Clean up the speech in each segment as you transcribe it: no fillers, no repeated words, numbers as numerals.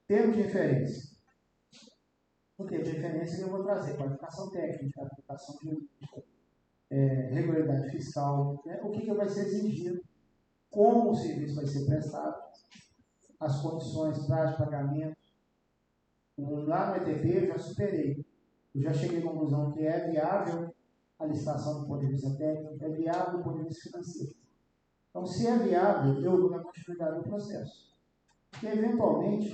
Termo de referência. O termo de referência eu vou trazer qualificação técnica, aplicação jurídica, regularidade fiscal, né? O que vai ser exigido, como o serviço vai ser prestado, as condições, prazo de pagamento. Lá no ETP eu já superei. Eu já cheguei à conclusão que é viável a licitação do ponto de vista técnico, é viável do ponto de vista financeiro. Então, se é viável, eu dou a continuidade do processo. Porque, eventualmente,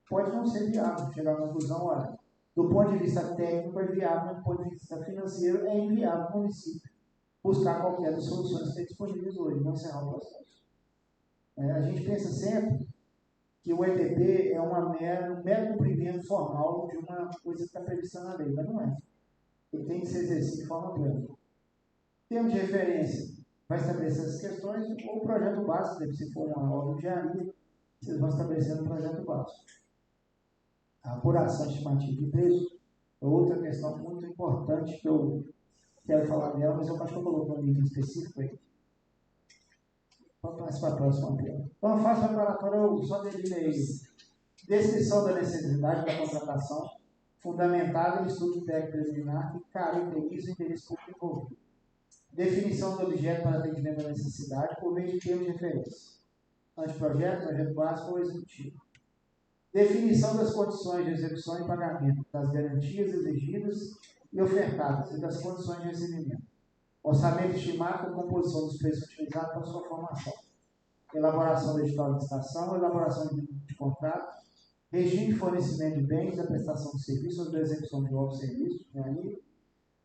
pode não ser viável chegar à conclusão, olha, do ponto de vista técnico é viável, do ponto de vista financeiro é inviável para o município buscar qualquer das soluções que tem disponíveis hoje, não encerrar o processo. A gente pensa sempre que o ETP é um mero cumprimento formal de uma coisa que está prevista na lei, mas não é. Ele tem que ser exercido de forma plena. Termo de referência vai estabelecer essas questões, ou o projeto básico, se for uma obra de engenharia, vocês vão estabelecendo um projeto básico. A apuração estimativa de preço é outra questão muito importante que eu quero falar dela, mas eu acho que eu coloquei um livro específico aí. Vamos passar para a próxima tela. Então, a fase preparatória, eu só delineei descrição da necessidade da contratação, fundamentada em estudo técnico preliminar que caracteriza o interesse público envolvido. Definição do objeto para atendimento à necessidade por meio de termos de referência. Anteprojeto, projeto básico ou executivo. Definição das condições de execução e pagamento, das garantias exigidas e ofertadas e das condições de recebimento. Orçamento estimado com composição dos preços utilizados para sua formação. Elaboração do edital de licitação, elaboração de contrato, regime de fornecimento de bens, da prestação de serviços ou da execução de obras e serviços,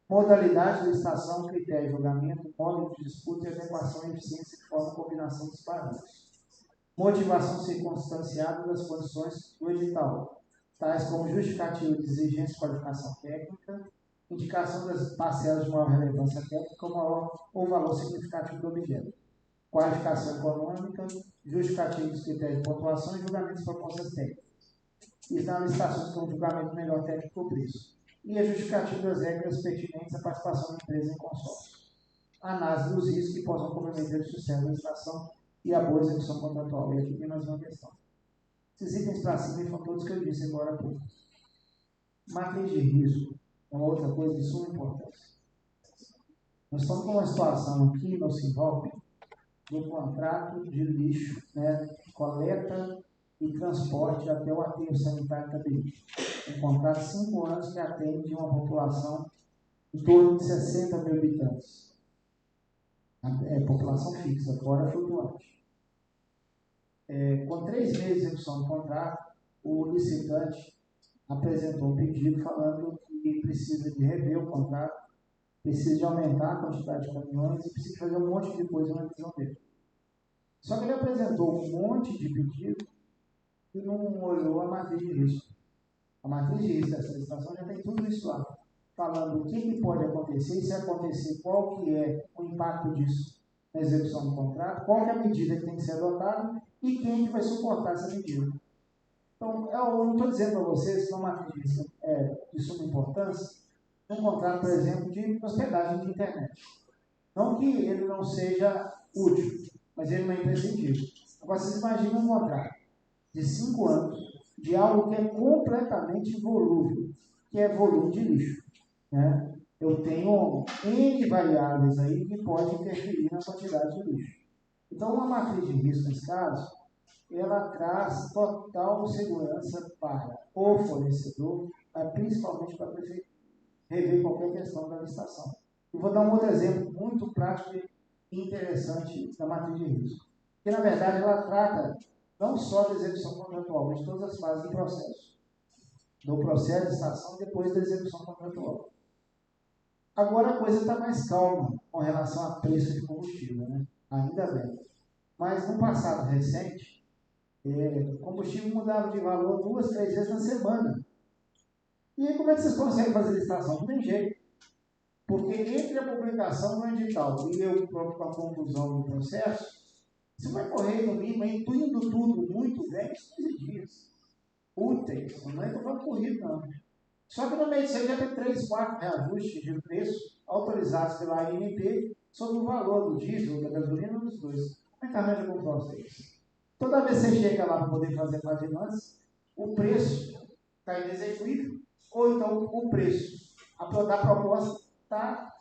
modalidade de licitação, critério de julgamento, modo de disputa e adequação e eficiência de forma de combinação dos parâmetros. Motivação circunstanciada das condições do edital, tais como justificativa de exigência de qualificação técnica, indicação das parcelas de maior relevância técnica ou valor significativo do objeto, qualificação econômica, justificativa dos critérios de pontuação e julgamento de propostas técnicas. Isso na licitação com julgamento melhor técnico ou preço. E a justificativa das regras pertinentes à participação da empresa em consórcio. Análise dos riscos que possam comprometer o sucesso da licitação e a boa execução contratual. E aqui tem mais uma questão. Esses itens para cima foram todos que eu disse agora há pouco. Matriz de risco é uma outra coisa de suma importância. Nós estamos com uma situação aqui no Sinvalp do contrato de lixo, né, coleta e transporte até o aterro sanitário Itabiri. Um contrato de 5 anos que atende uma população em torno de 60 mil habitantes. É população fixa, fora flutuante. Com 3 meses de execução do contrato, o licitante apresentou um pedido falando que precisa de rever o contrato, precisa de aumentar a quantidade de caminhões e precisa fazer um monte de coisa na visão dele. Só que ele apresentou um monte de pedido e não olhou a matriz de risco. A matriz de risco dessa licitação já tem tudo isso lá, falando o que pode acontecer, e se acontecer, qual que é o impacto disso na execução do contrato, qual que é a medida que tem que ser adotada e quem que vai suportar essa medida. Então, eu não estou dizendo para vocês que uma matriz de risco é de suma importância, um contrato, por exemplo, de hospedagem de internet. Não que ele não seja útil, mas ele não é imprescindível. Agora, vocês imaginam um contrato de 5 anos de algo que é completamente volúvel, que é volume de lixo. Né? Eu tenho N variáveis aí que podem interferir na quantidade de lixo. Então, uma matriz de risco, nesse caso, ela traz total segurança para o fornecedor, principalmente para rever qualquer questão da licitação. Eu vou dar um outro exemplo muito prático e interessante da matriz de risco. Que, na verdade, ela trata não só da execução contratual, mas de todas as fases do processo. Do processo de licitação depois da execução contratual. Agora a coisa está mais calma com relação a preço de combustível, né? Ainda bem. Mas no passado recente, o combustível mudava de valor 2, 3 vezes na semana. E aí como é que vocês conseguem fazer licitação? Não tem jeito. Porque entre a publicação do edital e eu próprio com a conclusão do processo, você vai correr no mínimo, intuindo tudo muito bem, 15 dias úteis. Não é que eu vou correr, não. Só que no meio disso aí já tem 3, 4 reajustes de preço autorizados pela ANP sobre o valor do diesel, da gasolina, dos dois. Como é que arranja com vocês? Toda vez que você chega lá para poder fazer paginantes, o preço está inexequível, ou então o preço da proposta está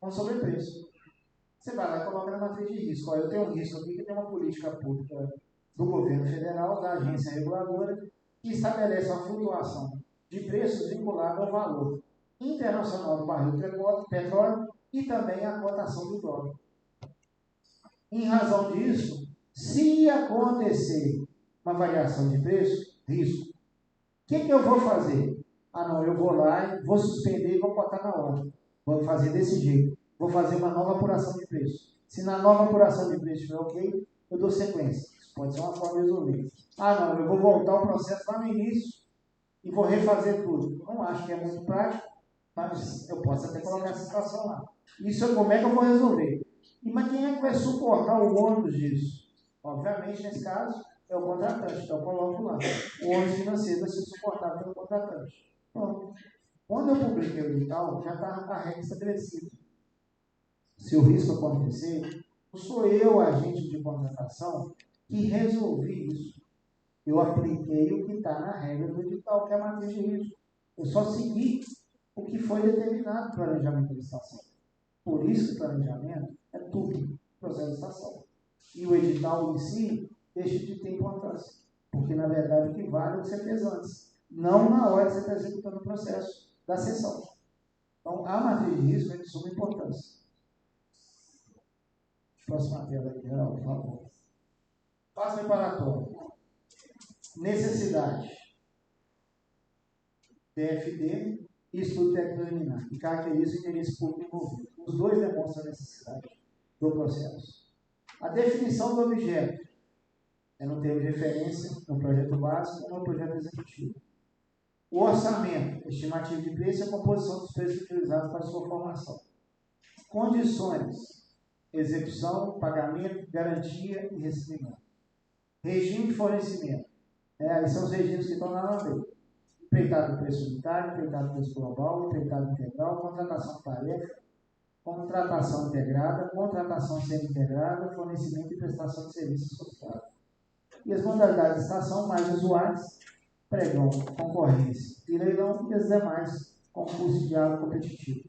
com sobrepreço. Você vai lá e coloca na matriz de risco. Olha, eu tenho um risco aqui que tem uma política pública do governo federal, da agência reguladora, que estabelece uma flutuação de preços vinculada ao valor internacional do barril de petróleo e também à cotação do dólar. Em razão disso, se acontecer uma variação de preço, risco, o que eu vou fazer? Ah, não, eu vou lá e vou suspender e vou botar na hora. Vou fazer desse jeito. Vou fazer uma nova apuração de preço. Se na nova apuração de preço estiver ok, eu dou sequência. Isso pode ser uma forma de resolver. Ah, não, eu vou voltar o processo lá no início e vou refazer tudo. Não acho que é muito prático, mas eu posso até colocar essa situação lá. Isso como é que eu vou resolver? Mas quem é que vai suportar o ônus disso? Obviamente, nesse caso, é o contratante. Então, eu coloco lá. O ônus financeiro vai ser suportado pelo contratante. Pronto. Quando eu publiquei o edital, já está a regra estabelecida. Se o risco acontecer, não sou eu, agente de contratação, que resolvi isso. Eu apliquei o que está na regra do edital, que é a matriz de risco. Eu só segui o que foi determinado no planejamento da licitação. Por isso que o planejamento é tudo processo de licitação. E o edital em si deixa de ter importância. Porque, na verdade, o que vale é o que você fez antes. Não na hora que você está executando o processo da sessão. Então, a matriz de risco é de suma importância. Próxima tela aqui, Geraldo, por favor. Fase preparatória. Necessidade. DFD e estudo técnico preliminar, que caracteriza o interesse público envolvido. Os dois demonstram a necessidade do processo. A definição do objeto é no termo de referência, no projeto básico ou no projeto executivo. O orçamento, estimativa de preço e a composição dos preços utilizados para sua formação. Condições, execução, pagamento, garantia e recebimento. Regime de fornecimento. Aí são os regimes que estão na lei. Empreitado de preço unitário, empreitado de preço global, empreitado integral, contratação de tarefa, contratação integrada, contratação semi-integrada, fornecimento e prestação de serviços associados. E as modalidades de licitação mais usuais, pregão, concorrência e leilão e as demais, concurso de diálogo competitivo.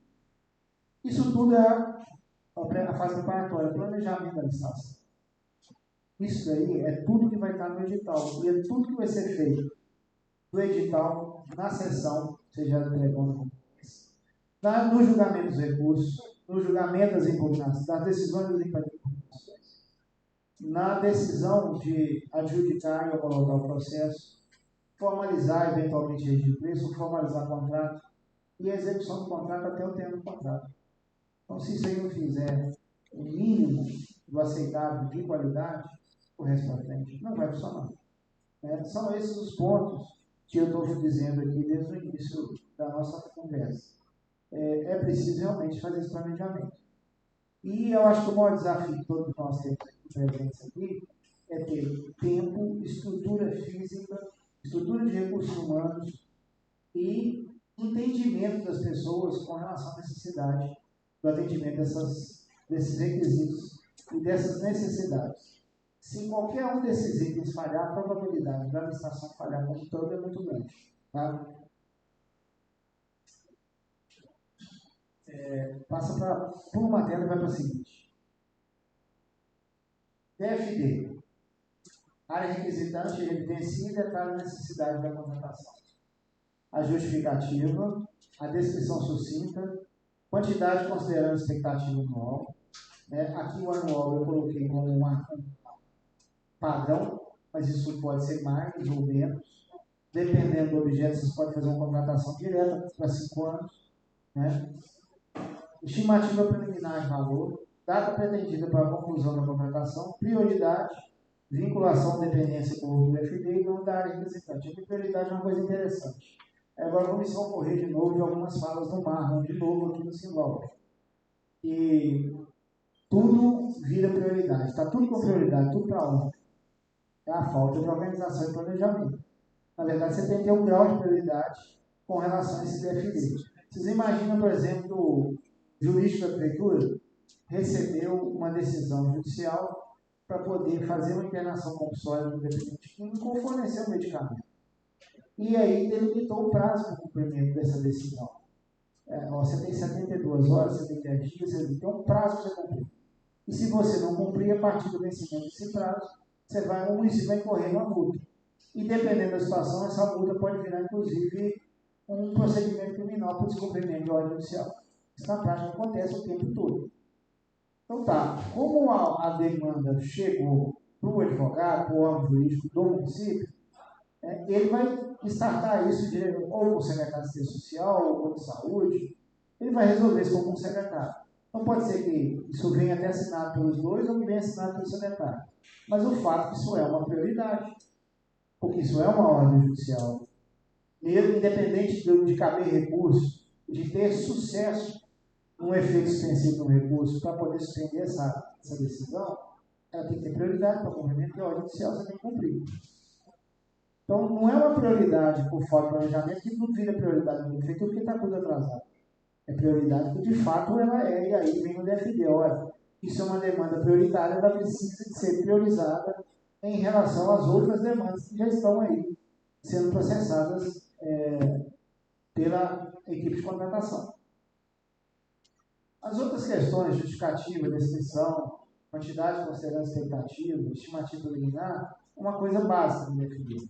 Isso tudo é a fase preparatória, planejamento da licitação. Isso aí é tudo que vai estar no edital e é tudo que vai ser feito do edital na sessão, seja do pregão da concorrência, no julgamento dos recursos, no julgamento das impugnações, das decisões das impugnações, na decisão de adjudicar e homologar o processo, formalizar eventualmente regime de preço, formalizar contrato e a execução do contrato até o termo do contrato. Então, se isso aí não fizer o mínimo do aceitável de qualidade, o resto para frente não vai funcionar. São esses os pontos que eu estou dizendo aqui desde o início da nossa conversa. É preciso realmente fazer esse planejamento. E eu acho que o maior desafio que todos nós temos presentes aqui é ter tempo, estrutura física, estrutura de recursos humanos e entendimento das pessoas com relação à necessidade do atendimento desses requisitos e dessas necessidades. Se qualquer um desses itens falhar, a probabilidade da licitação falhar como todo é muito grande. Tá? Passa por uma tela e vai para a seguinte. DFD. Área requisitante evidencia e detalha a necessidade da contratação. A justificativa, a descrição sucinta, quantidade considerando a expectativa anual. Aqui o anual eu coloquei como um padrão, mas isso pode ser mais ou menos. Dependendo do objeto, vocês podem fazer uma contratação direta para 5 anos. Estimativa preliminar de valor, data pretendida para a conclusão da contratação, prioridade, vinculação, dependência com o FD e não da área requisitante. A prioridade é uma coisa interessante. Agora vamos socorrer de novo de algumas falas do Marlon, de novo aqui no Simbol. E tudo vira prioridade, está tudo com prioridade, tudo para onde? É a falta de organização e planejamento. Na verdade, você tem que ter um grau de prioridade com relação a esse DFD. Vocês imaginam, por exemplo, que o jurídico da prefeitura recebeu uma decisão judicial para poder fazer uma internação compulsória do dependente químico ou fornecer um medicamento. E aí delimitou o prazo para o cumprimento dessa decisão. Você tem 72 horas, você tem 10 dias, você tem um prazo para você cumprir. E se você não cumprir, a partir do vencimento desse prazo, o município vai incorrer uma multa. E dependendo da situação, essa multa pode virar, inclusive, um procedimento criminal por descumprimento de ordem judicial. Isso na prática acontece o tempo todo. Então tá, como a demanda chegou para o advogado, para o órgão jurídico do município, ele vai startar isso ou com o secretário de Assistência Social, ou com o de Saúde, ele vai resolver isso como um secretário. Então pode ser que isso venha até assinado pelos dois ou que venha assinado pelo secretário. Mas o fato é que isso é uma prioridade, porque isso é uma ordem judicial. Mesmo independente de caber recurso, de ter sucesso no efeito suspensivo do recurso para poder suspender essa decisão, ela tem que ter prioridade para o cumprimento, que a ordem judicial você tem que cumprir. Então, não é uma prioridade por falta de planejamento que não vira prioridade no efeito porque está tudo atrasado. É prioridade que, de fato, ela é, e aí vem o DFD. Olha, isso é uma demanda prioritária, ela precisa de ser priorizada em relação às outras demandas que já estão aí sendo processadas pela equipe de contratação. As outras questões, justificativa, descrição, quantidade considerando expectativa, estimativa liminar, é uma coisa básica do DFD.